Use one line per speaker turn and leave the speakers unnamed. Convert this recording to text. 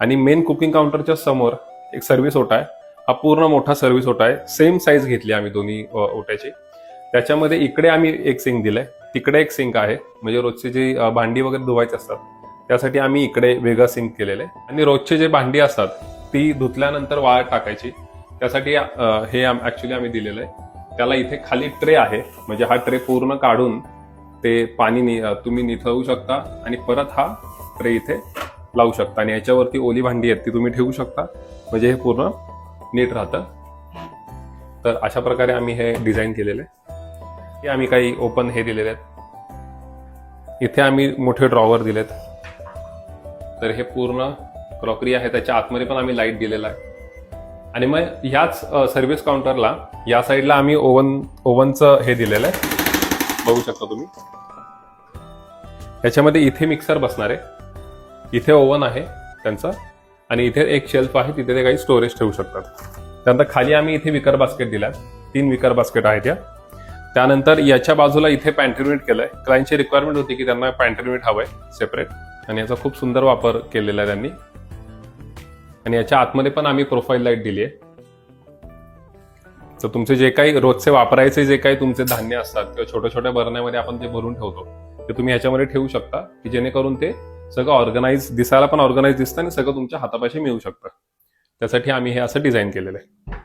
आणि main cooking काउंटरच्या समोर एक सर्व्हिस ओटा आहे. हा पूर्ण मोठा सर्व्हिस ओटा आहे. सेम साईज घेतली आम्ही दोन्ही ओट्याची. त्याच्यामध्ये इकडे आम्ही एक सिंक दिलाय, तिकडे एक सिंक आहे. म्हणजे रोजची जी भांडी वगैरे धुवायची असतात त्यासाठी आम्ही इकडे वेगळा सिंक केलेलं आहे. आणि रोजचे जे भांडी असतात ती धुतल्यानंतर वाळत टाकायची, त्यासाठी हे ऍक्च्युली आम्ही दिलेलं आहे. त्याला इथे खाली ट्रे आहे, म्हणजे हा ट्रे पूर्ण काढून ते पाणी तुम्ही निथळू शकता आणि परत हा ट्रे इथे लावू शकता. आणि याच्यावरती ओली भांडी आहेत ती तुम्ही ठेवू शकता, म्हणजे हे पूर्ण नीट राहतं. तर अशा प्रकारे आम्ही हे डिझाईन केलेलं आहे. हे आम्ही काही ओपन हे दिलेले आहेत. इथे आम्ही मोठे ड्रॉवर दिलेत. तर हे पूर्ण क्रॉकरी आहे, त्याच्या आतमध्ये पण आम्ही लाईट दिलेला आहे. आणि मग ह्याच सर्व्हिस काउंटरला या साईडला आम्ही ओव्हनचं हे दिलेलं आहे, बघू शकता तुम्ही. याच्यामध्ये इथे मिक्सर बसणार आहे, इथे ओव्हन आहे त्यांचं, आणि इथे एक शेल्फ आहे, तिथे ते काही स्टोरेज ठेवू शकतात. त्यानंतर खाली आम्ही इथे विकर बास्केट दिल्यात, 3 विकर बास्केट आहेत या. त्यानंतर याच्या बाजूला इथे पॅन्ट्री युनिट केलंय. क्लायंटची रिक्वायरमेंट होती की त्यांना पॅन्ट्री युनिट हवंय सेपरेट, आणि याचा खूप सुंदर वापर केलेला आहे त्यांनी. आणि याच्या आतमध्ये पण आम्ही प्रोफाईल लाईट दिली आहे. तर तुमचे जे काही रोजचे वापरायचे जे काही तुमचे धान्य असतात किंवा छोट्या छोट्या बरण्यामध्ये आपण जे भरून ठेवतो ते तुम्ही ह्याच्यामध्ये ठेवू शकता, की जेणेकरून ते सगळं ऑर्गनाइज दिसायला पण ऑर्गनाइज दिसतं आणि सगळं तुमच्या हातापाशी मिळू शकतं. त्यासाठी आम्ही हे असं डिझाईन केलेलं आहे.